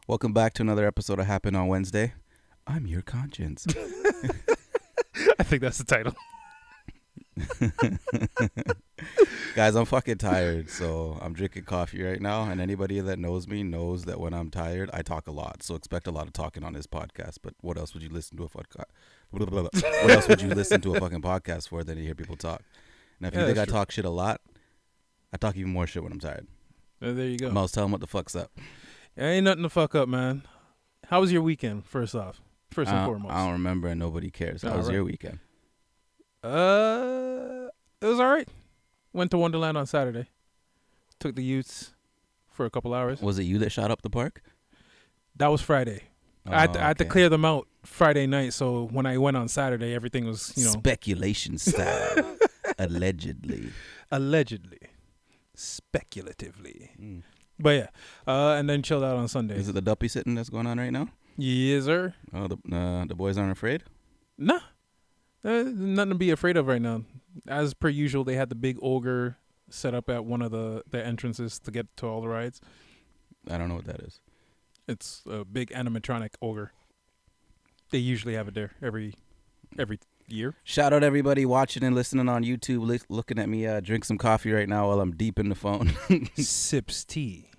Welcome back to another episode of Happnd on Wednesday. I'm your conscience. I think that's the title. Guys, I'm fucking tired, so I'm drinking coffee right now, and anybody that knows me knows that when I'm tired, I talk a lot, so expect a lot of talking on this podcast. But what else would you listen to a podcast? What else would you listen to a fucking podcast for than to hear people talk? Now, if you think I talk shit a lot, I talk even more shit when I'm tired. There you go. Mouse, tell them what the fuck's up. Ain't nothing to fuck up, man. How was your weekend, first and foremost? I don't remember, and nobody cares. How was your weekend? It was all right. Went to Wonderland on Saturday. Took the youths for a couple hours. Was it you that shot up the park? That was Friday. I had to clear them out Friday night, so when I went on Saturday, everything was, Speculation style. Allegedly. Speculatively. But yeah, and then chilled out on Sunday. Is it the duppy sitting that's going on right now? Yes, sir. Oh, the boys aren't afraid? Nah. Nothing to be afraid of right now. As per usual, they had the big ogre set up at one of the entrances to get to all the rides. I don't know what that is. It's a big animatronic ogre. They usually have it there every year. Shout out everybody watching and listening on YouTube, looking at me drink some coffee right now while I'm deep in the phone. Sips tea,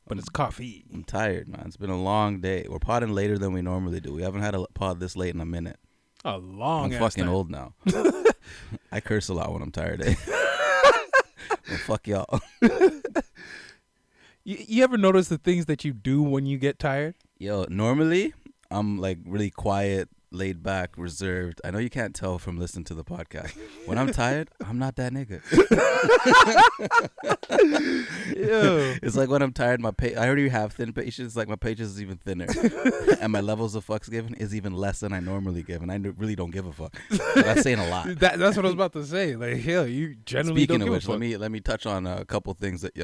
but it's coffee. I'm tired, man. It's been a long day. We're podding later than we normally do. We haven't had a pod this late in a minute. A long I'm fucking time. old now. I curse a lot when I'm tired. Well, fuck y'all. You ever notice the things that you do when you get tired? Yo, normally I'm like really quiet, laid back, reserved. I know you can't tell from listening to the podcast. When I'm tired, I'm not that nigga. It's like when I'm tired, I already have thin patience. Like my patience is even thinner, and my levels of fucks given is even less than I normally give. And I really don't give a fuck. That's saying a lot. That's what I was about to say. Like, hell, you generally Speaking don't of give which, a fuck. let me touch on a couple things that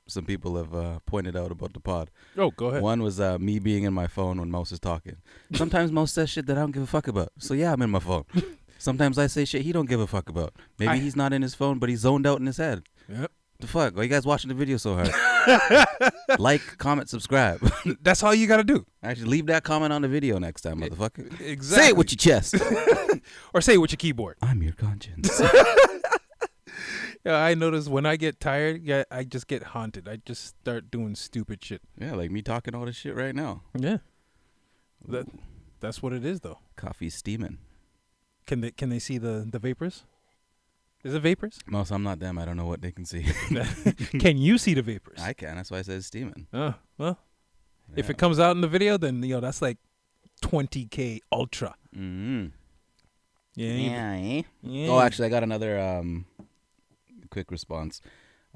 some people have pointed out about the pod. Oh, go ahead. One was me being in my phone when Mouse is talking. Sometimes Mouse says shit that I don't give a fuck about. So yeah, I'm in my phone. Sometimes I say shit he don't give a fuck about. Maybe he's not in his phone, but he's zoned out in his head. Yep. The fuck? Why you guys watching the video so hard? Like, comment, subscribe. That's all you gotta do. Actually, leave that comment on the video next time, motherfucker. Exactly. Say it with your chest. Or say it with your keyboard. I'm your conscience. Yeah, I notice when I get tired, I just get haunted. I just start doing stupid shit. Yeah, like me talking all this shit right now. Yeah. That's what it is, though. Coffee's steaming. Can they see the vapors? Is it vapors? Mouse, I'm not them. I don't know what they can see. Can you see the vapors? I can. That's why I said steaming. Oh, well. Yeah. If it comes out in the video, then, that's like 20K ultra. Mm-hmm. Yeah. Oh, actually, I got another quick response.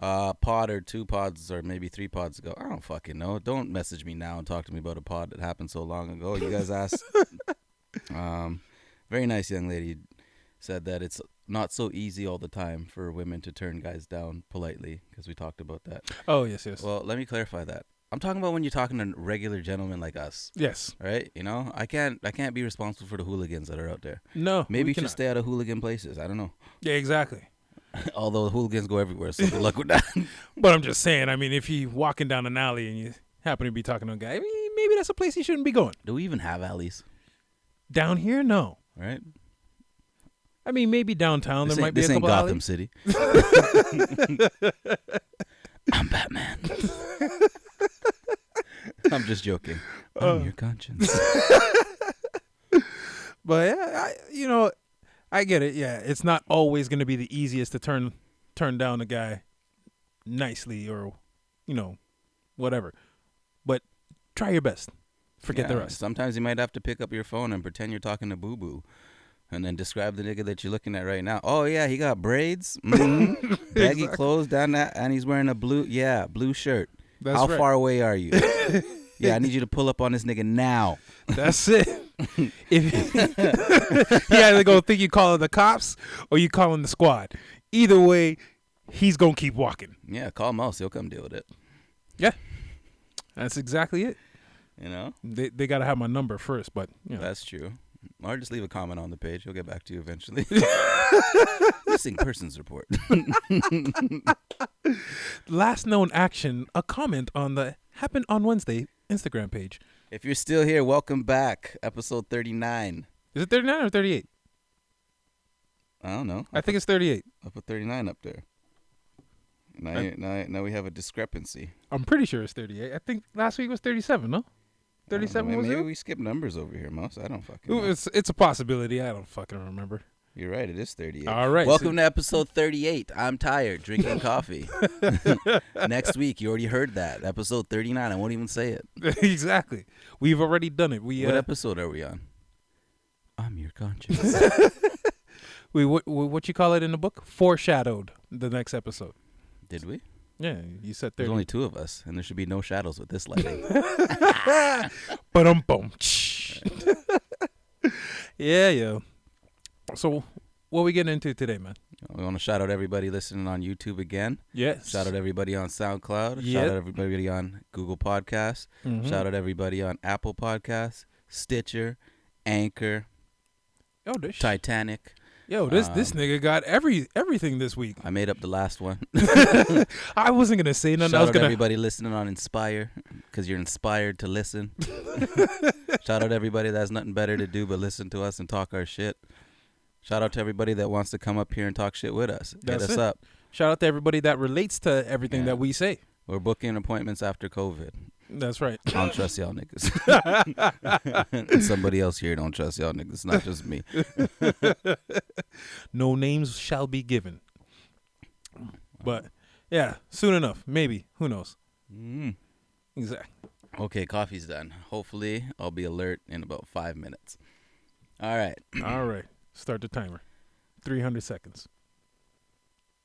Pod or 2 pods or maybe 3 pods ago. I don't fucking know. Don't message me now and talk to me about a pod that happened so long ago. You guys asked. Very nice young lady said that it's not so easy all the time for women to turn guys down politely, because we talked about that. Oh, yes. Well, let me clarify that. I'm talking about when you're talking to regular gentlemen like us. Yes. Right? I can't be responsible for the hooligans that are out there. No. Maybe you should stay out of hooligan places. I don't know. Yeah, exactly. Although the hooligans go everywhere, so good luck with that. But I'm just saying, I mean, if you're walking down an alley and you happen to be talking to a guy, maybe that's a place you shouldn't be going. Do we even have alleys? Down here, no. Right? I mean, maybe downtown there might be a couple Gotham alleys. City. I'm Batman. I'm just joking. I'm your conscience. But yeah, I get it. Yeah, it's not always going to be the easiest to turn down a guy nicely or, whatever. But try your best. Forget the rest. Sometimes you might have to pick up your phone and pretend you're talking to Boo Boo. And then describe the nigga that you're looking at right now. Oh, yeah, he got braids. Mm-hmm. Baggy clothes down that. And he's wearing a blue shirt. That's How right. far away are you? Yeah, I need you to pull up on this nigga now. That's it. He either going to think you calling the cops or you calling the squad. Either way, he's going to keep walking. Yeah, call Mouse. He'll come deal with it. Yeah. That's exactly it. They got to have my number first, but That's true. Or just leave a comment on the page. He'll get back to you eventually. Missing persons report. Last known action, a comment on the Happnd on Wednesday Instagram page. If you're still here, welcome back. Episode 39. Is it 39 or 38? I don't know. I think it's 38. I'll put 39 up there. Now we have a discrepancy. I'm pretty sure it's 38. I think last week was 37, no? 37 was maybe it? we skipped numbers over here, Mouse. I don't fucking know. It's a possibility. I don't fucking remember. You're right. It is 38. All right. Welcome to episode 38. I'm tired, drinking coffee. Next week, you already heard that. Episode 39. I won't even say it. Exactly. We've already done it. What episode are we on? I'm your conscience. What you call it in the book? Foreshadowed the next episode. Did we? Yeah, you said 30. There's only two of us, and there should be no shadows with this lighting. Ba-dum-bum. Yeah. So, what we getting into today, man? We want to shout out everybody listening on YouTube again. Yes. Shout out everybody on SoundCloud. Yep. Shout out everybody on Google Podcasts. Mm-hmm. Shout out everybody on Apple Podcasts, Stitcher, Anchor, Titanic. This nigga got everything this week. I made up the last one. I wasn't gonna say nothing. Shout out everybody listening on Inspire, because you're inspired to listen. Shout out everybody that has nothing better to do but listen to us and talk our shit. Shout out to everybody that wants to come up here and talk shit with us. Hit us up. Shout out to everybody that relates to everything that we say. We're booking appointments after COVID. That's right. I don't trust y'all niggas. Somebody else here don't trust y'all niggas, not just me. No names shall be given. But, yeah, soon enough. Maybe. Who knows? Exactly. Okay, coffee's done. Hopefully, I'll be alert in about 5 minutes. All right. All right. Start the timer. 300 seconds.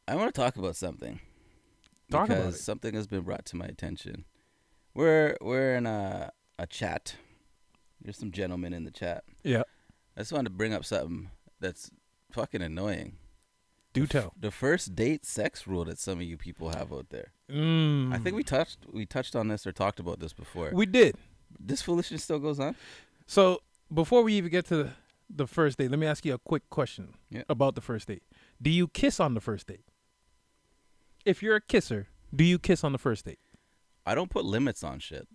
I want to talk about something. Talk about it. Because something has been brought to my attention. We're in a chat. There's some gentlemen in the chat. Yeah. I just wanted to bring up something that's fucking annoying. Do tell. The first date sex rule that some of you people have out there. I think we touched on this or talked about this before. We did. This foolishness still goes on? So, before we even get to the first date, let me ask you a quick question about the first date. Do you kiss on the first date? If you're a kisser, do you kiss on the first date? I don't put limits on shit.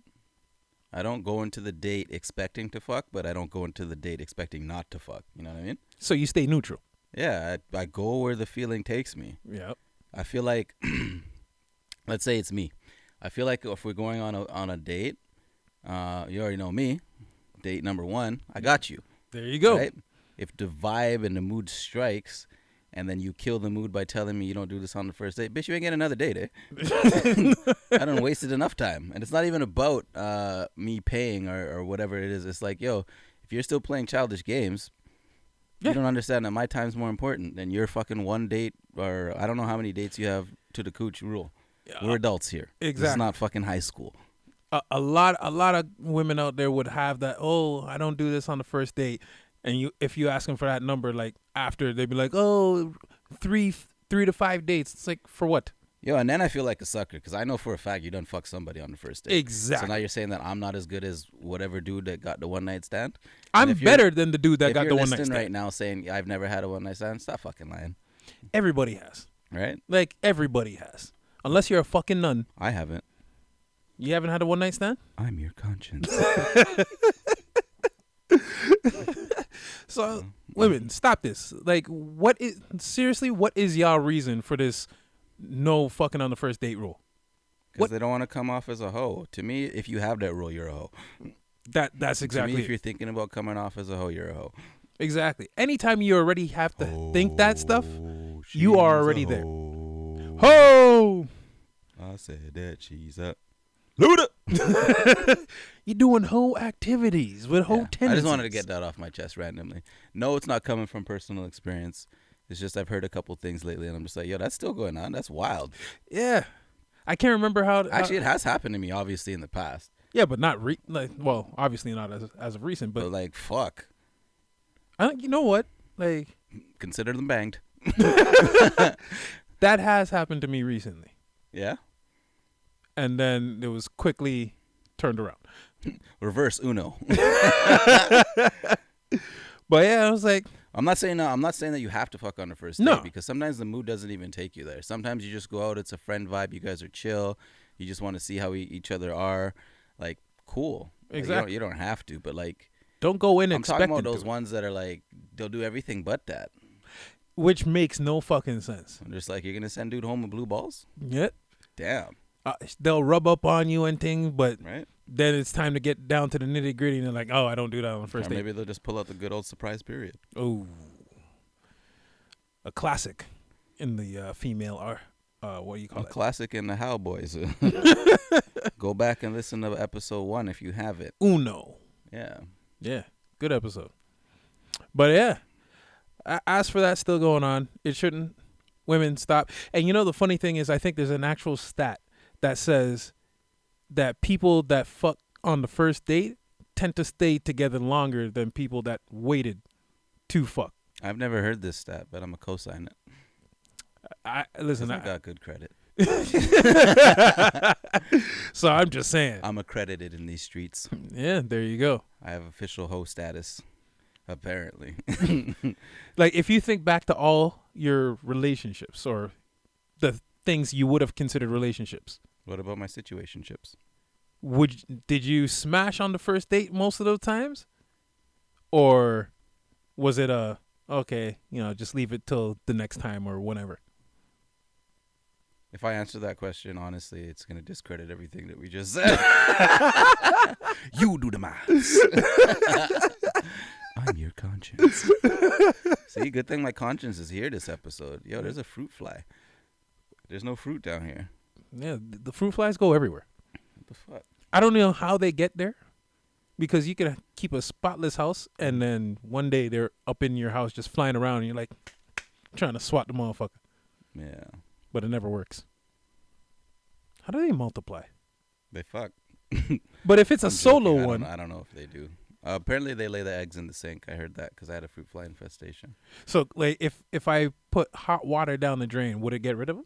I don't go into the date expecting to fuck, but I don't go into the date expecting not to fuck. You know what I mean? So you stay neutral. Yeah, I go where the feeling takes me. Yeah. I feel like, let's say it's me. I feel like if we're going on a date, you already know me. Date number 1, I got you. There you go. Right? If the vibe and the mood strikes, and then you kill the mood by telling me you don't do this on the first date, bitch, you ain't getting another date, eh? I done wasted enough time. And it's not even about me paying or whatever it is. It's like, yo, if you're still playing childish games, you don't understand that my time's more important than your fucking one date, or I don't know how many dates you have to the cooch rule. We're adults here. Exactly. It's not fucking high school. A lot of women out there would have that, oh, I don't do this on the first date. And if you ask them for that number, like after, they'd be like, oh, three to 5 dates. It's like, for what? Yo, and then I feel like a sucker because I know for a fact you done fuck somebody on the first date. Exactly. So now you're saying that I'm not as good as whatever dude that got the one night stand. I'm better than the dude that got the one night stand. If you're listening right now saying I've never had a one night stand, stop fucking lying. Everybody has. Right? Like, everybody has. Unless you're a fucking nun. I haven't. You haven't had a one night stand? I'm your conscience. So, women, stop this. Like, what is y'all reason for this no fucking on the first date rule? Because they don't want to come off as a hoe. To me, if you have that rule, you're a hoe. That's exactly To me, if you're thinking about coming off as a hoe, you're a hoe. Exactly. Anytime you already have to think that stuff, you are already there. Ho! I said that she's up. Luda! You're doing hoe activities with hoe tendencies. I just wanted to get that off my chest randomly. No, it's not coming from personal experience. It's just I've heard a couple things lately, and I'm just like, yo, that's still going on. That's wild. Yeah. I can't remember how... Actually, it has happened to me, obviously, in the past. Yeah, but not... obviously not as of recent, but... like, fuck. You know what? Like... Consider them banged. That has happened to me recently. Yeah? And then it was quickly turned around. Reverse Uno. But yeah, I was like... I'm not saying that you have to fuck on the first date, because sometimes the mood doesn't even take you there. Sometimes you just go out, it's a friend vibe, you guys are chill, you just want to see how each other are. Like, cool. Like, Exactly. you don't have to, but like Don't go in I'm talking expecting about those to, ones that are like they'll do everything but that. which makes no fucking sense. I'm just like, you're gonna send dude home with blue balls? Yeah. Damn, They'll rub up on you and things, but right? then it's time to get down to the nitty gritty, and they're like, "Oh, I don't do that on the Or first date." maybe they'll just pull out the good old surprise period. Oh, a classic in the female what do you call A it? classic in the How Boys. Go back and listen to episode 1 if you have it. Uno. Yeah. Yeah, good episode. But yeah, as for that still going on, it shouldn't. Women stop. And you know the funny thing is, I think there's an actual stat that says that people that fuck on the first date tend to stay together longer than people that waited to fuck. I've never heard this stat, but I'm a co-sign it. Listen, I got good credit. So I'm just saying. I'm accredited in these streets. Yeah, there you go. I have official host status, apparently. Like, if you think back to all your relationships or the things you would have considered relationships, What about my situationships? did you smash on the first date most of those times, or was it okay, just leave it till the next time or whenever? If I answer that question honestly, it's going to discredit everything that we just said. You do the maths. I'm your conscience. See, good thing my conscience is here this episode. Yo, there's a fruit fly. There's no fruit down here. Yeah, the fruit flies go everywhere. What the fuck? I don't know how they get there, because you can keep a spotless house and then one day they're up in your house just flying around and you're like trying to swat the motherfucker. Yeah. But it never works. How do they multiply? They fuck. But if it's a I'm solo joking. one, I don't know if they do. Apparently they lay the eggs in the sink. I heard that because I had a fruit fly infestation. so like if I put hot water down the drain, would it get rid of them?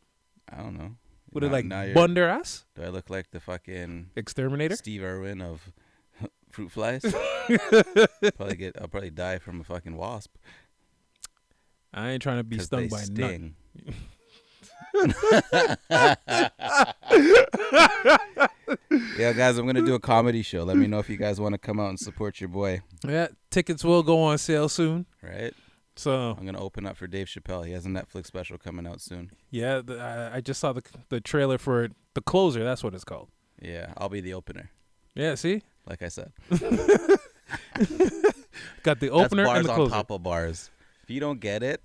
I don't know. Would it like now bun their ass? do I look like the fucking Exterminator? Steve Irwin of fruit flies? I'll probably die from a fucking wasp. I ain't trying to be 'Cause stung they by sting. nothing. Yeah, guys, I'm gonna do a comedy show. Let me know if you guys want to come out and support your boy. Yeah, tickets will go on sale soon. Right? So I'm gonna open up for Dave Chappelle. He has a Netflix special coming out soon. yeah, I just saw the trailer for The Closer. That's what it's called. Yeah, I'll be the opener. Yeah, see, Like I said, got the opener that's bars and the on closer. top of bars. If you don't get it,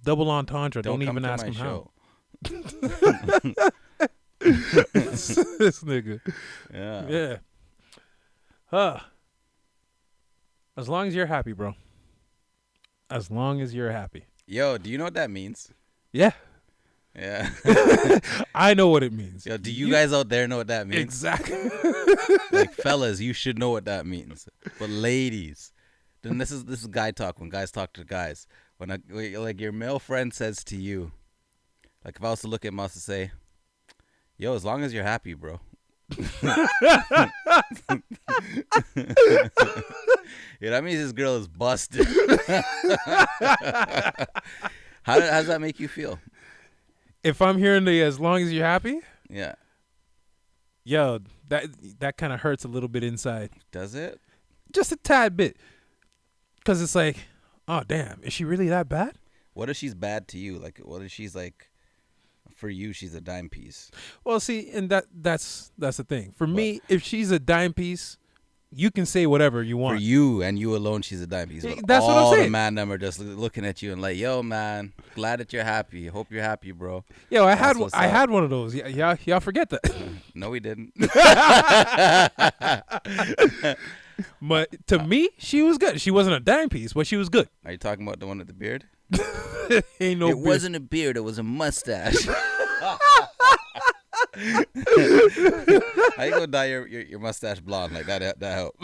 Double entendre. don't Don't come even to ask my him show. how. This nigga. Yeah. Yeah. As long as you're happy, bro. As long as you're happy. Yo, do you know what that means? Yeah. Yeah. I know what it means. Yo, do you guys out there know what that means? Exactly. Like, fellas, you should know what that means. But ladies, then this is guy talk when guys talk to guys. When like your male friend says to you, like if I was to look at him, I was to say, yo, as long as you're happy, bro. Yeah, that means this girl is busted. How does that make you feel? If I'm hearing the as long as you're happy, Yeah. yo, that kind of hurts a little bit inside. Does it? Just a tad bit. Because it's like, oh, damn, is she really that bad? What if she's bad to you? Like, what if she's like, for you, she's a dime piece? Well, see, and that's the thing. For me, if she's a dime piece, you can say whatever you want. For you and you alone, she's a dime piece. But That's what I'm all the saying. man them are just looking at you and like, yo, man, glad that you're happy. Hope you're happy, bro. Yo, I That's what's up. had one of those. Y'all forget that. No, we didn't. But to me, she was good. She wasn't a dime piece, but she was good. Are you talking about the one with the beard? Ain't no It beard. wasn't a beard. It was a mustache. How you gonna dye your mustache blonde like that? That help.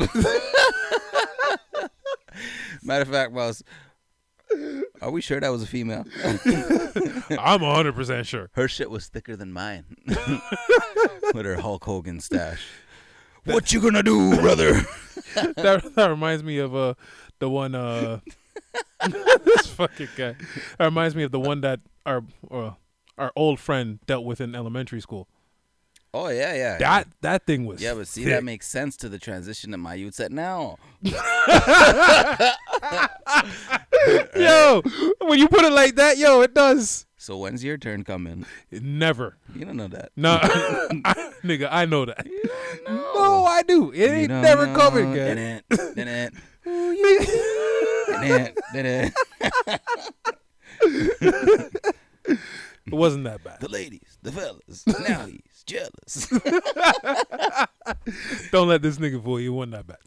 Matter of fact, Mouse, are we sure that was a female? I'm 100% sure. Her shit was thicker than mine. With her Hulk Hogan stash. What you gonna do, brother? That reminds me of the one this fucking guy. That reminds me of the one that our old friend dealt with in elementary school. Oh yeah. That thing was Yeah, but see, thick. that makes sense to the transition that my youth's at now. Yo, when you put it like that, yo, it does. So when's your turn coming? Never. You don't know that. No, nigga, I know that. You don't know. No, I do. It ain't never coming, guys. It wasn't that bad. The ladies, the fellas. Now he's jealous. Don't let this nigga fool you. It wasn't that bad.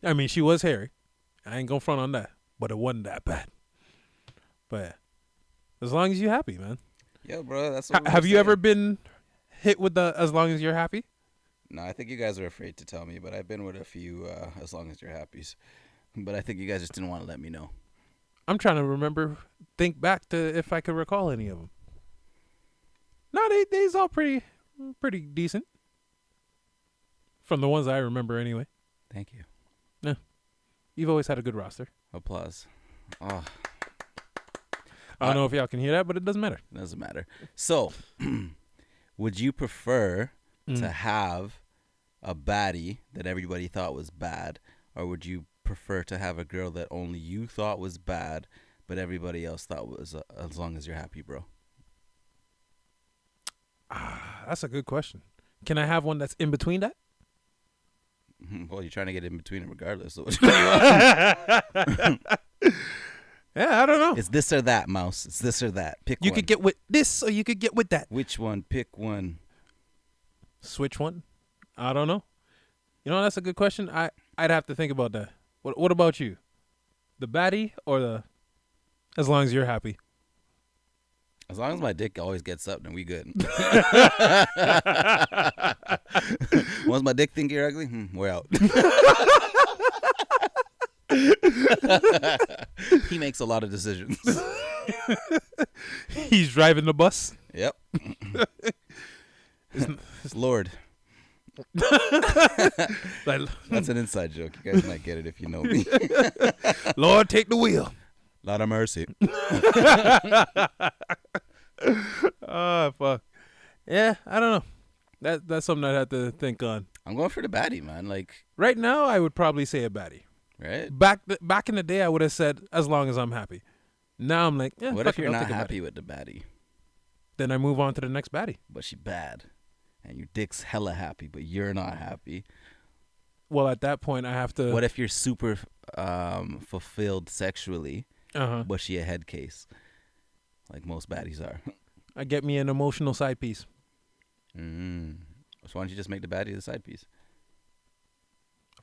I mean, she was hairy. I ain't gonna front on that, but it wasn't that bad. But as long as you're happy, man. Yo, bro, that's what Have you ever been hit with the as long as you're happy? No, I think you guys are afraid to tell me, but I've been with a few as long as you're happy. But I think you guys just didn't want to let me know. I'm trying to think back to if I could recall any of them. No, they's all pretty decent. From the ones I remember anyway. Thank you. Yeah. You've always had a good roster. Applause. Oh. I don't know if y'all can hear that, but it doesn't matter. Doesn't matter. So, would you prefer to have a baddie that everybody thought was bad, or would you prefer to have a girl that only you thought was bad, but everybody else thought was as long as you're happy, bro? That's a good question. Can I have one that's in between that? Well, you're trying to get in between it regardless. So Yeah, I don't know. it's this or that, Mouse. It's this or that. Pick You one. could get with this or you could get with that. Which one? Pick one. Switch one? I don't know. You know, that's a good question. I'd have to think about that. What about you? The baddie or the as long as you're happy? As long as my dick always gets up, then we good. Once my dick think you're ugly, we're out. He makes a lot of decisions. He's driving the bus. Yep. Lord. Like, That's an inside joke. You guys might get it if you know me. Lord, take the wheel. Lot of mercy. Oh, fuck. Yeah, I don't know. That's something I'd have to think on. I'm going for the baddie, man. Like, Right now, I would probably say a baddie. right? Back in the day, I would have said as long as I'm happy. Now I'm like, yeah, What fuck if it, you're I'll not take a happy baddie. with the baddie, Then I move on to the next baddie. but she bad, and your dick's hella happy, but you're not happy? Well, at that point, I have to. What if you're super fulfilled sexually, Uh-huh. but she a head case, like most baddies are? I get me an emotional side piece. So why don't you just make the baddie the side piece?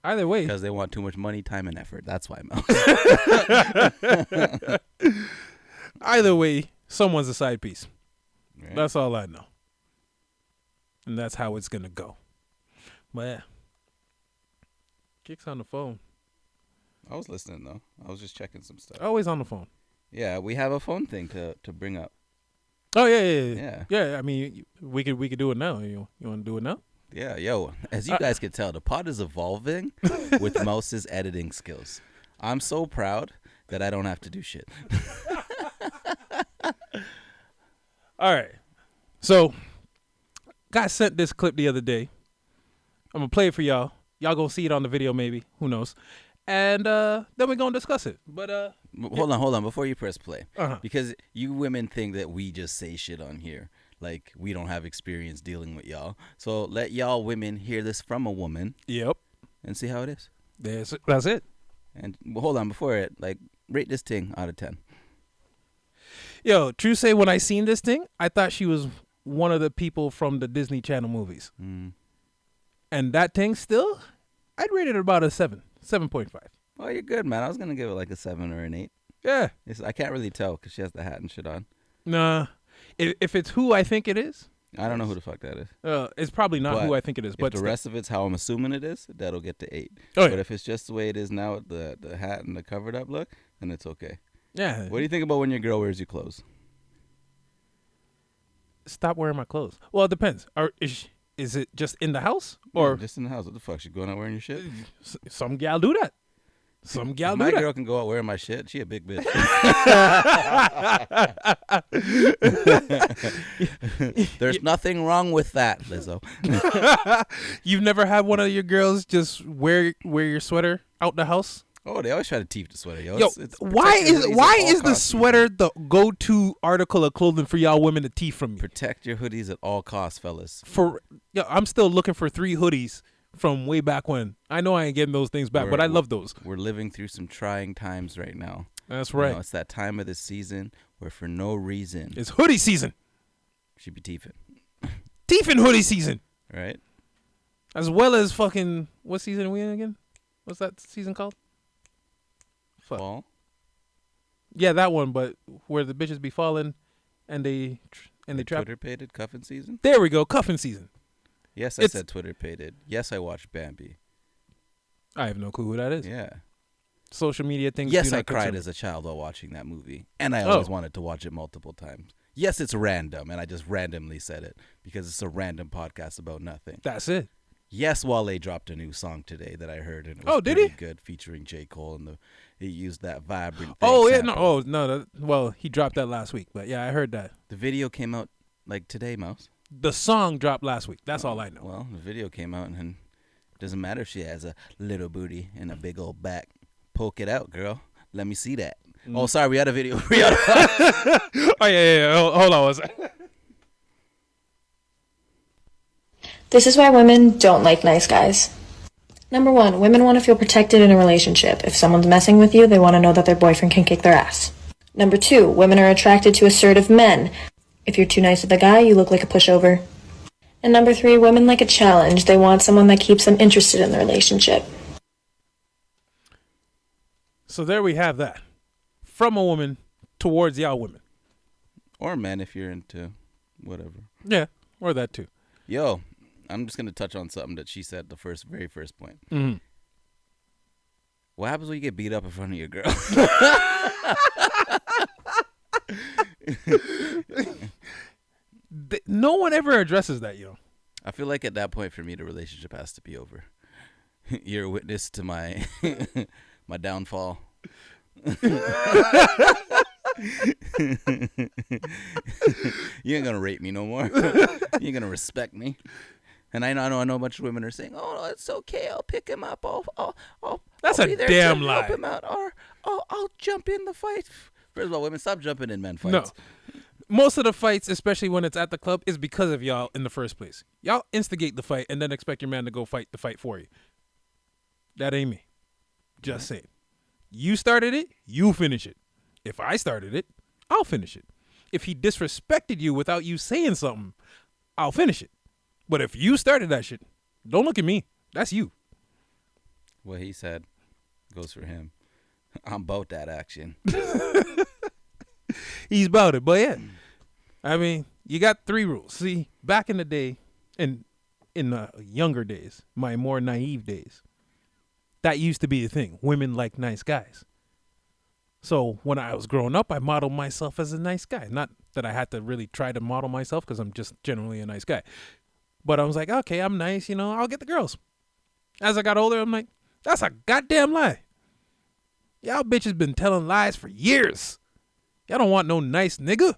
Either way. Because they want too much money, time, and effort. That's why, Mel. Either way, someone's a side piece. Right? That's all I know. And that's how it's going to go. But yeah. Kick's on the phone. I was listening though. I was just checking some stuff. Always on the phone. Yeah, we have a phone thing to bring up. Oh, yeah. Yeah. Yeah, I mean, we could do it now. You want to do it now? Yeah, yo, as you guys could tell, the pod is evolving with Mouse's editing skills. I'm so proud that I don't have to do shit. All right. So, guy sent this clip the other day. I'm going to play it for y'all. Y'all going to see it on the video maybe. Who knows? And then we're going to discuss it. But Hold on, before you press play. Uh-huh. Because you women think that we just say shit on here. Like, we don't have experience dealing with y'all. So let y'all women hear this from a woman Yep. and see how it is. That's it. And hold on, before it, like, rate this thing out of 10. Yo, true say, when I seen this thing, I thought she was one of the people from the Disney Channel movies. And that thing still, I'd rate it about a 7.5. Oh, you're good, man. I was going to give it like a 7 or an 8. Yeah. I can't really tell because she has the hat and shit on. Nah. If it's who I think it is, I don't know who the fuck that is. it's probably not But who I think it is. If But the rest of it's how I'm assuming it is, that'll get to 8. Oh, yeah. But if it's just the way it is now with the hat and the covered up look, then it's okay. Yeah. What do you think about when your girl wears your clothes? Stop wearing my clothes. Well, it depends. Is it just in the house? Or just in the house. What the fuck? She going out wearing your shit? some gal do that. Some gal My do that. girl can go out wearing my shit. She a big bitch. There's nothing wrong with that, Lizzo. You've never had one of your girls just wear your sweater out the house? Oh, they always try to teeth the sweater, yo. Yo, why is the costs, sweater the go-to article of clothing for y'all women to teeth from you? Protect your hoodies at all costs, fellas. I'm still looking for 3 hoodies from way back when. I know I ain't getting those things back, but I love those. We're living through some trying times right now. That's right. You know, it's that time of the season where for no reason It's hoodie season. should be teething. Teething hoodie season. Right? As well as fucking, what season are we in again? What's that season called? Fuck. Fall? Yeah, that one, but where the bitches be falling and they trap. Twitter-pated cuffing season? There we go, cuffing season. Yes, I said Twitter-pated. Yes, I watched Bambi. I have no clue who that is. Yeah. Social media things. Yes, I cried as a child while watching that movie. And I always wanted to watch it multiple times. Yes, it's random, and I just randomly said it because it's a random podcast about nothing. That's it. Yes, Wale dropped a new song today that I heard, and it was did pretty he? good, featuring J. Cole, and he used that vibrant. Oh yeah, sample. well, he dropped that last week, but yeah, I heard that. The video came out like today, Mouse. The song dropped last week. That's all I know. Well, the video came out, and it doesn't matter if she has a little booty and a big old back. Poke it out, girl. Let me see that. Oh, sorry, we had a video. Oh yeah. Hold on one second. This is why women don't like nice guys. Number 1, women want to feel protected in a relationship. If someone's messing with you, they want to know that their boyfriend can kick their ass. Number 2, women are attracted to assertive men. If you're too nice with a guy, you look like a pushover. And number 3, women like a challenge. They want someone that keeps them interested in the relationship. So there we have that. From a woman towards y'all women. Or men if you're into whatever. Yeah, or that too. Yo, I'm just going to touch on something that she said very first point. Mm-hmm. What happens when you get beat up in front of your girl? No one ever addresses that, yo. I feel like at that point for me, the relationship has to be over. You're a witness to my my downfall. You ain't gonna rape me no more. You ain't gonna respect me. And I know a bunch of women are saying, "Oh, no, it's okay. I'll pick him up. That's I'll a be there damn to lie. help him out, or I'll jump in the fight." First of all, women, stop jumping in men fights. No. Most of the fights, especially when it's at the club, is because of y'all in the first place. Y'all instigate the fight and then expect your man to go fight the fight for you. That ain't me. Just saying. You started it, you finish it. If I started it, I'll finish it. If he disrespected you without you saying something, I'll finish it. But if you started that shit, don't look at me. That's you. What he said goes for him. I'm about that action. He's about it. But yeah, I mean, you got 3 rules. See, back in the day, in the younger days, my more naive days, that used to be the thing. Women like nice guys. So when I was growing up, I modeled myself as a nice guy. Not that I had to really try to model myself because I'm just generally a nice guy. But I was like, okay, I'm nice, I'll get the girls. As I got older, I'm like, that's a goddamn lie. Y'all bitches been telling lies for years. Y'all don't want no nice nigga.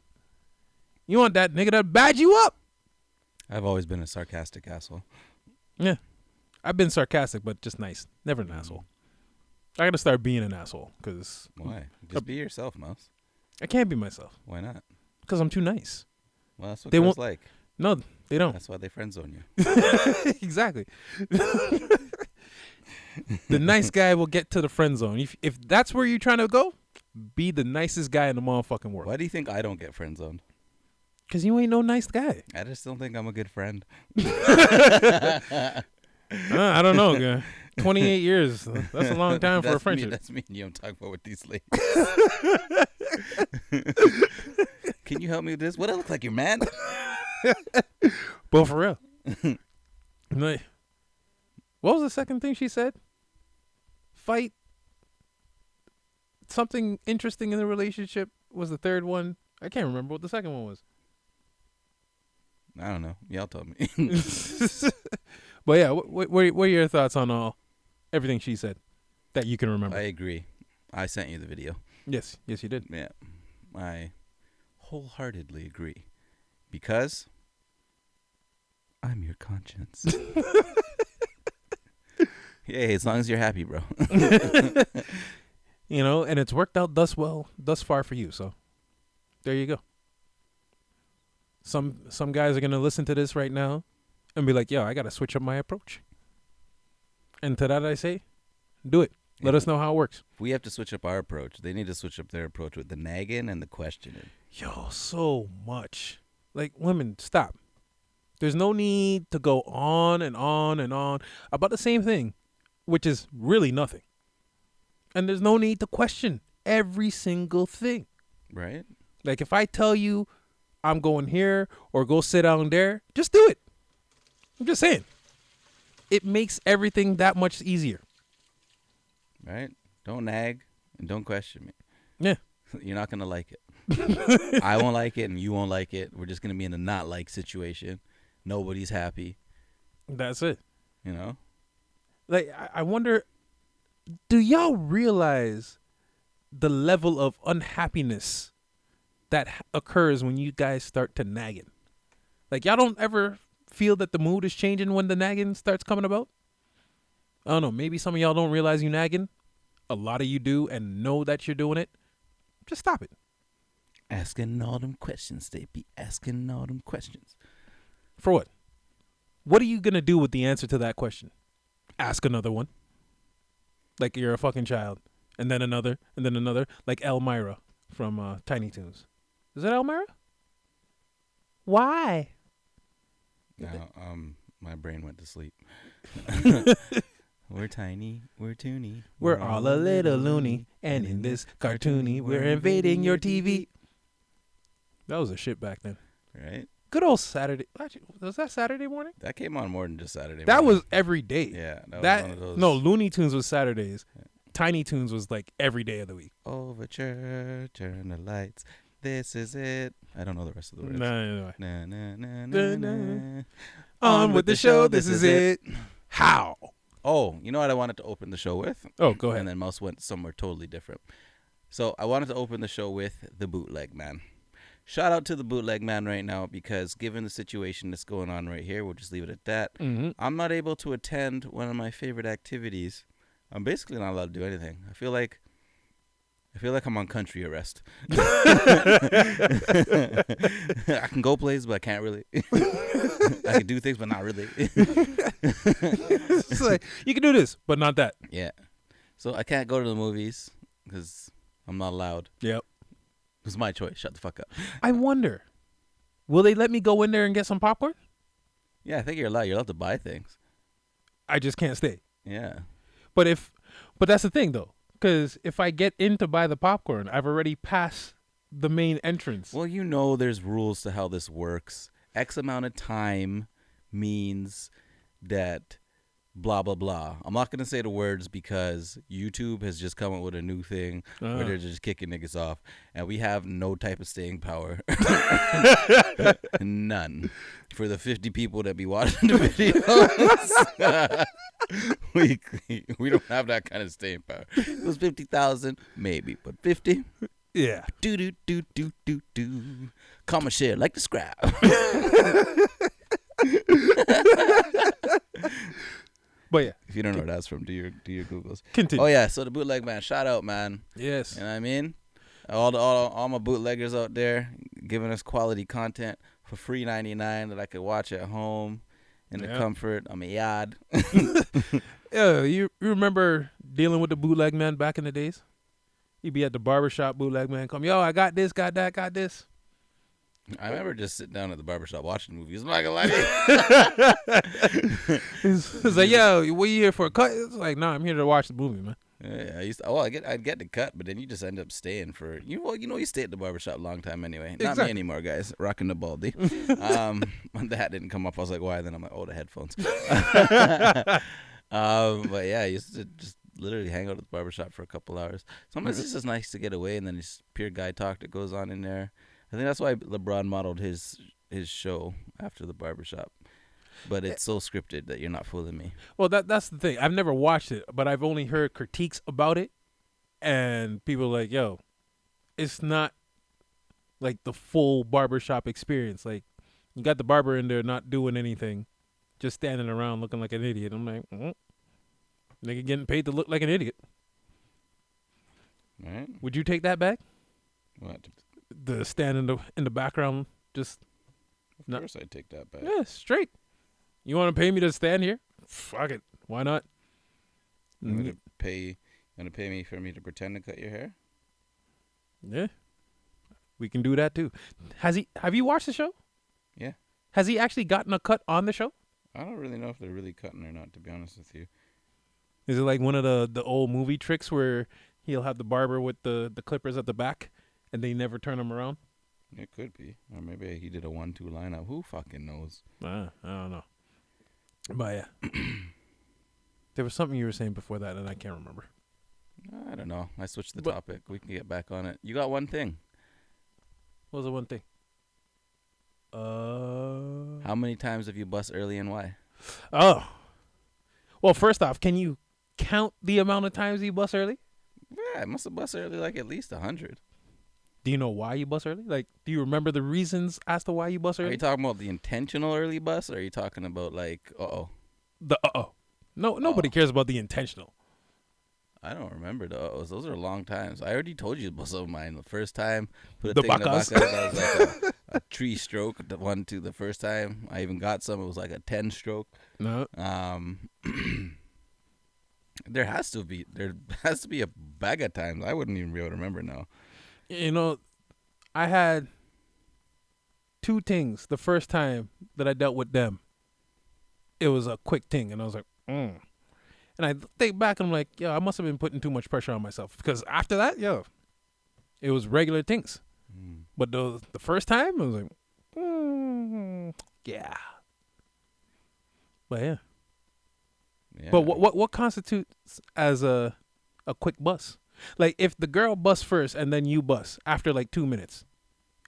You want that nigga to badge you up. I've always been a sarcastic asshole. Yeah. I've been sarcastic, but just nice. Never an asshole. I got to start being an asshole because Why? Just be yourself, Mouse. I can't be myself Why not? because I'm too nice. Well, that's what They girls won't- like. No, they don't. That's why they friend zone you. Exactly. The nice guy will get to the friend zone. If that's where you're trying to go, be the nicest guy in the motherfucking world. Why do you think I don't get friend zoned? Because you ain't no nice guy. I just don't think I'm a good friend. I don't know, guy. 28 years. That's a long time for a friendship. That's me and you I'm talking about with these ladies. Can you help me with this? What I look like, your man? But for real. Like, what was the second thing she said? Fight. Something interesting in the relationship was the third one. I can't remember what the second one was. I don't know. Y'all told me. But yeah, what are your thoughts on everything she said? that you can remember. I agree. I sent you the video. Yes, you did. Yeah, I wholeheartedly agree because I'm your conscience. Yay, as long as you're happy, bro. You know, and it's worked out thus far for you. So there you go. Some guys are gonna listen to this right now and be like, "Yo, I gotta switch up my approach." And to that I say, do it. Let us know how it works. We have to switch up our approach. They need to switch up their approach with the nagging and the questioning. Yo, so much. Like, women, stop. There's no need to go on and on and on about the same thing, which is really nothing. And there's no need to question every single thing. Right? Like, if I tell you I'm going here or go sit down there, just do it. I'm just saying. It makes everything that much easier. Right? Don't nag and don't question me. Yeah. You're not going to like it. I won't like it and you won't like it. We're just going to be in a not like situation. Nobody's happy. That's it. You know? Like, I wonder, do y'all realize the level of unhappiness that occurs when you guys start to nagging? Like, y'all don't ever feel that the mood is changing when the nagging starts coming about? I don't know. Maybe some of y'all don't realize you nagging. A lot of you do and know that you're doing it. Just stop it. Asking all them questions. They be asking all them questions. For what? What are you going to do with the answer to that question? Ask another one. Like you're a fucking child. And then another. And then another. Like Elmira from Tiny Toons. Is that Elmira? Why? No, my brain went to sleep. We're tiny, we're toony. We're all a little loony. And in this cartoony, we're invading your TV. That was a shit back then. Right? Good old Saturday. Actually, was that Saturday morning? That came on more than just Saturday That morning. was every day. Yeah. That was That one of those. No, Looney Tunes was Saturdays. Yeah. Tiny Toons was like every day of the week. Overture, turn the lights. This is it. I don't know the rest of the words. No. Na, na, na, na, na. On with the show. This is it. How? Oh, you know what I wanted to open the show with? Oh, go ahead. And then Mouse went somewhere totally different. So I wanted to open the show with the Bootleg Man. Shout out to the Bootleg Man right now because given the situation that's going on right here, we'll just leave it at that. Mm-hmm. I'm not able to attend one of my favorite activities. I'm basically not allowed to do anything. I feel like I'm on country arrest. I can go places, but I can't really. I can do things, but not really. It's like, you can do this, but not that. Yeah. So I can't go to the movies because I'm not allowed. Yep. It's my choice. Shut the fuck up. I wonder, will they let me go in there and get some popcorn? Yeah, I think you're allowed. You're allowed to buy things. I just can't stay. Yeah. But that's the thing though, because if I get in to buy the popcorn, I've already passed the main entrance. Well, you know there's rules to how this works. X amount of time means that blah, blah, blah. I'm not going to say the words because YouTube has just come up with a new thing where they're just kicking niggas off. And we have no type of staying power. None. For the 50 people that be watching the videos. we don't have that kind of staying power. If it was 50,000, maybe. But 50? Yeah. Do. Comment, share, like, subscribe. But yeah. If you don't know what that's from, do your Googles. Continue. Oh yeah, so the Bootleg Man, shout out, man. Yes. You know what I mean? All my bootleggers out there giving us quality content for free 99 that I could watch at home in the comfort of my yard. Yeah, you remember dealing with the Bootleg Man back in the days? You'd be at the barbershop, Bootleg Man come, yo, I got this, got that, got this. I remember just sitting down at the barbershop watching movies. I'm not gonna lie to you. It's like, yo, what you here for a cut? It's like, nah, I'm here to watch the movie, man. Yeah, I'd get the cut, but then you just end up staying for you stay at the barbershop a long time anyway. Not Exactly. me anymore, guys. Rocking the baldy. When the hat didn't come off, I was like, why? Then I'm like, oh, the headphones. But yeah, I used to just literally hang out at the barbershop for a couple hours. Sometimes it's just nice to get away, and then it's pure guy talk that goes on in there. I think that's why LeBron modeled his show after the barbershop. But it's so scripted that you're not fooling me. Well, that's the thing. I've never watched it, but I've only heard critiques about it, and people are like, "Yo, it's not like the full barbershop experience. Like, you got the barber in there not doing anything, just standing around looking like an idiot." I'm like, nigga getting paid to look like an idiot. Right? Would you take that back? What? The stand in the background, just Of course I'd take that back. yeah, straight. You want to pay me to stand here? Fuck it. Why not? You want to pay me for me to pretend to cut your hair? Yeah, we can do that too. Have you watched the show? Yeah. Has he actually gotten a cut on the show? I don't really know if they're really cutting or not, to be honest with you. Is it like one of the old movie tricks where he'll have the barber with the clippers at the back and they never turn them around? It could be. Or maybe he did a 1-2 lineup. Who fucking knows? I don't know. But yeah. There was something you were saying before that and I can't remember. I don't know. I switched the topic. We can get back on it. You got one thing. What was the one thing? How many times have you bust early and why? Oh. Well, first off, can you count the amount of times you bust early? Yeah, I must have bust early like at least 100. Do you know why you bust early? Like, do you remember the reasons as to why you bust Are early? you talking about the intentional early bus, or are you talking about like, The No, nobody cares about the intentional. I don't remember the uh-ohs. Those are long times. I already told you about some of mine. The first time, put a The thing in the bacas. back, that was like a tree stroke. The 1-2 the first time. I even got some. It was like a 10 stroke. No. There has to be a bag of times. I wouldn't even be able to remember now. You know, I had two things the first time that I dealt with them. It was a quick thing, and I was like, And I think back, and I'm like, yo, I must have been putting too much pressure on myself. Because after that, it was regular things. But the first time, I was like, yeah. But yeah. Yeah. But what constitutes as a quick bus? Like, if the girl busts first and then you bust after like 2 minutes,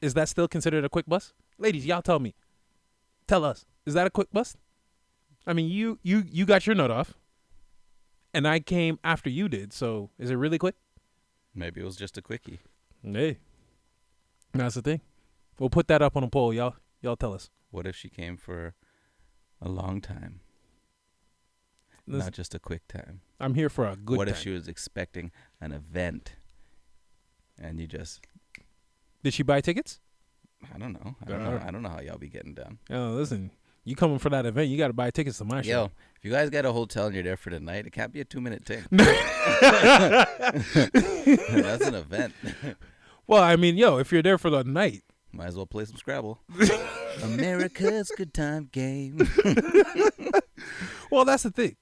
is that still considered a quick bus? Ladies, y'all tell me. Tell us. Is that a quick bus? I mean, you got your nut off, and I came after you did, so is it really quick? Maybe it was just a quickie. Hey. That's the thing. We'll put that up on a poll, y'all. Y'all tell us. What if she came for a long time? Not just a quick time. I'm here for a good What time. if she was expecting an event and you just... Did she buy tickets? I don't know. I don't know how y'all be getting down. Oh, listen. You coming for that event, you got to buy tickets to my show. Yo, if you guys get a hotel and you're there for the night, it can't be a 2-minute thing. That's an event. Well, I mean, if you're there for the night. Might as well play some Scrabble. America's Good Time Game. Well, that's the thing.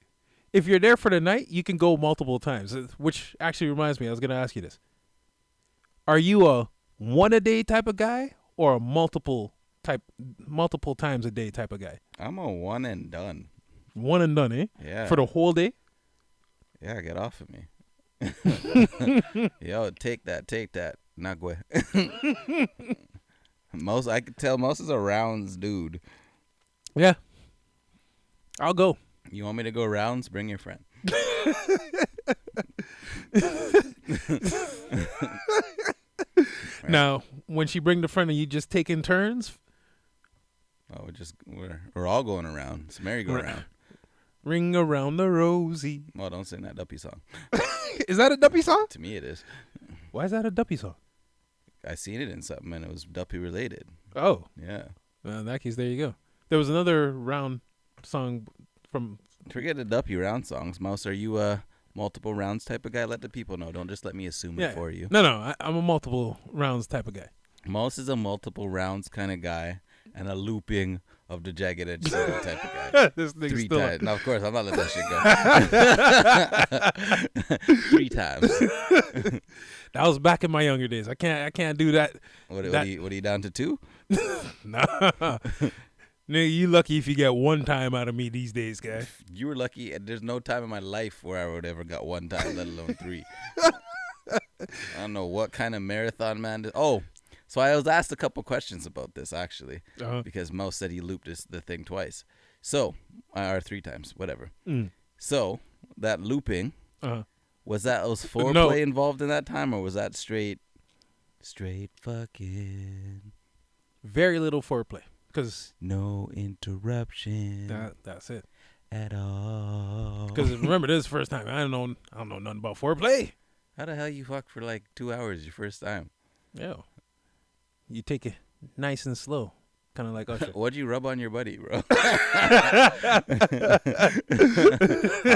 If you're there for the night, you can go multiple times, which actually reminds me, I was going to ask you this. Are you a one-a-day type of guy or a multiple times a day type of guy? I'm a one and done. One and done, eh? Yeah. For the whole day? Yeah, get off of me. Yo, take that. Nagwe. I could tell Most is a rounds dude. Yeah. I'll go. You want me to go rounds? Bring your friend. Now, when she bring the friend, are you just taking turns? Oh, we're all going around. It's merry-go-round. Ring around the rosy. Well, don't sing that Duppy song. Is that a Duppy song? To me, it is. Why is that a Duppy song? I seen it in something, and it was Duppy related. Oh. Yeah. Well, in that case, there you go. There was another round song from... Forget the Duppy round songs. Mouse, are you a multiple rounds type of guy? Let the people know. Don't just let me assume it for you. No, I'm a multiple rounds type of guy. Mouse is a multiple rounds kind of guy and a looping of the jagged edge type of guy. This nigga 3 still... times. Now, of course, I'm not letting that shit go. 3 times. That was back in my younger days. I can't do that. What are you down to 2? Nah. Nigga, you lucky if you get 1 time out of me these days, guy. You were lucky. And there's no time in my life where I would ever got 1 time, let alone 3. I don't know what kind of marathon man. So I was asked a couple questions about this, actually, because Mo said he looped the thing twice. So, or 3 times, whatever. Mm. So, that looping, Uh-huh. was foreplay No. involved in that time, or was that straight fucking? Very little foreplay, because No interruption that's it. at all. Because remember, this is the first time. I don't know nothing about foreplay. How the hell you fuck for like 2 hours your first time? Yeah, you take it nice and slow, kind of like Usher. What'd you rub on your buddy, bro? How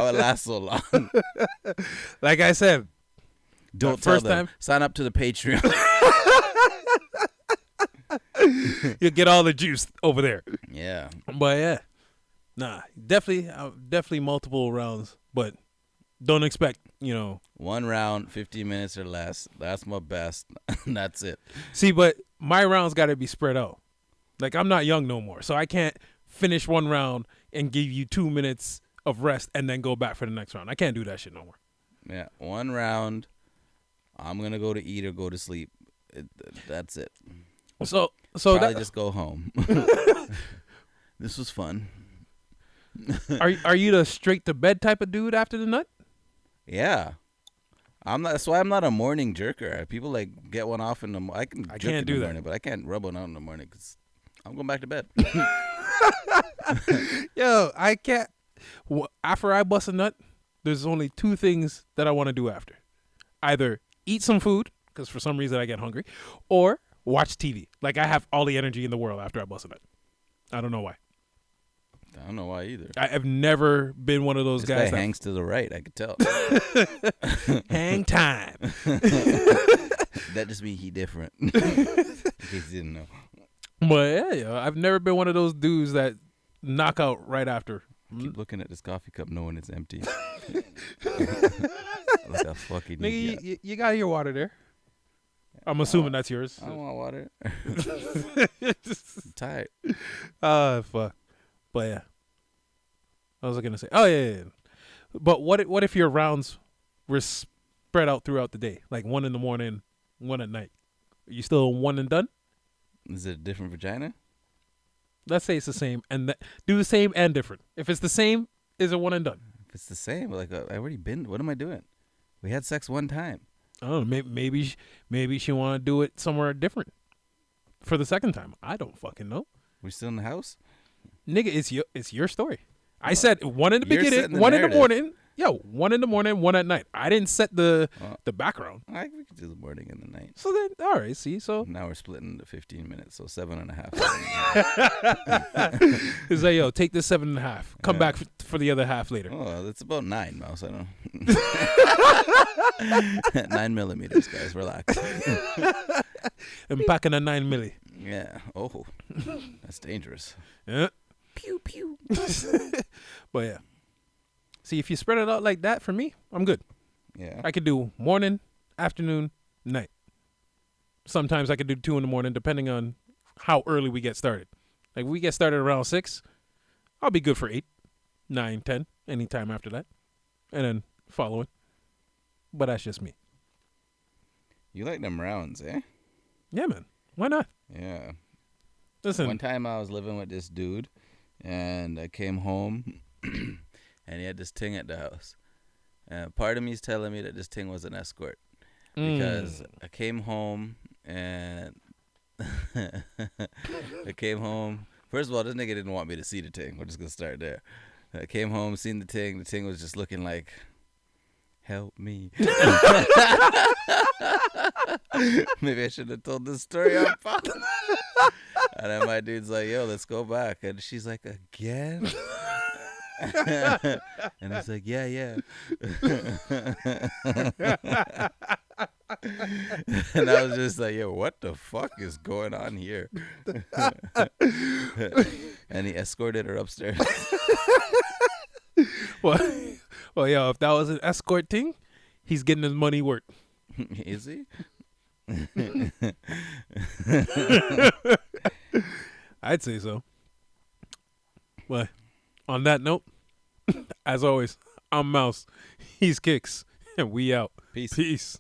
it last so long? Like I said, Don't tell first them. time? Sign up to the Patreon. you get all the juice over there. Yeah. But yeah, nah, definitely multiple rounds, but don't expect, 1 round, 15 minutes or less. That's my best. That's it. See, but my rounds got to be spread out. Like, I'm not young no more, so I can't finish 1 round and give you 2 minutes of rest and then go back for the next round. I can't do that shit no more. Yeah. 1 round. I'm going to go to eat or go to sleep. That's it. So Probably just go home. This was fun. are you the straight to bed type of dude after the nut? Yeah. That's why I'm not a morning jerker. People like get one off in the I I jerk can't in do the that. morning, but I can't rub one out in the morning because I'm going back to bed. Yo, I can't. After I bust a nut, there's only 2 things that I want to do after. Either eat some food, because for some reason I get hungry, or watch TV. Like, I have all the energy in the world after I bust a nut. I don't know why. I don't know why either. I have never been one of those This guys guy hangs to the right, I could tell. hang time. That just means he different. In case you didn't know. But yeah, I've never been one of those dudes that knock out right after. Keep looking at this coffee cup knowing it's empty. Like a fucking idiot. Nigga, you got your water there. I'm assuming that's yours. I don't want water. I'm tired. Fuck. But yeah, I was gonna say. Oh yeah. But what if your rounds were spread out throughout the day, like 1 in the morning, 1 at night? Are you still 1 and done? Is it a different vagina? Let's say it's the same, and do the same and different. If it's the same, is it 1 and done? If it's the same, like I already been. What am I doing? We had sex 1 time. I don't know. Maybe she want to do it somewhere different for the second time. I don't fucking know. We still in the house? Nigga, it's your story. I said 1 in the You're setting beginning, the 1 in the narrative. morning. Yo, 1 in the morning, 1 at night. I didn't set the background. We could do the morning and the night. So then, all right. See, so Now we're splitting into 15 minutes, so 7.5. it's like, yo, take this 7.5. Come back for the other half later. Oh, it's about 9, Mouse. I don't know. 9 millimeters, guys. Relax. I'm packing a 9 milli. Yeah. Oh, that's dangerous. Yeah. Pew pew. But yeah. See, if you spread it out like that, for me, I'm good. Yeah. I could do morning, afternoon, night. Sometimes I could do 2 in the morning, depending on how early we get started. Like, we get started around 6, I'll be good for 8, 9, 10, anytime after that. And then following. But that's just me. You like them rounds, eh? Yeah, man. Why not? Yeah. Listen. One time I was living with this dude, and I came home, and he had this ting at the house. And part of me is telling me that this ting was an escort. Because I came home, and First of all, this nigga didn't want me to see the ting. We're just going to start there. I came home, seen the ting. The ting was just looking like, help me. Maybe I should have told this story up. And then my dude's like, yo, let's go back. And she's like, again? And it's like, yeah. And I was just like, yo, what the fuck is going on here? And he escorted her upstairs. Well, yo, if that was an escort thing, he's getting his money worth. Is he? I'd say so. But on that note, as always, I'm Mouse, he's Kicks, and we out. Peace. Peace.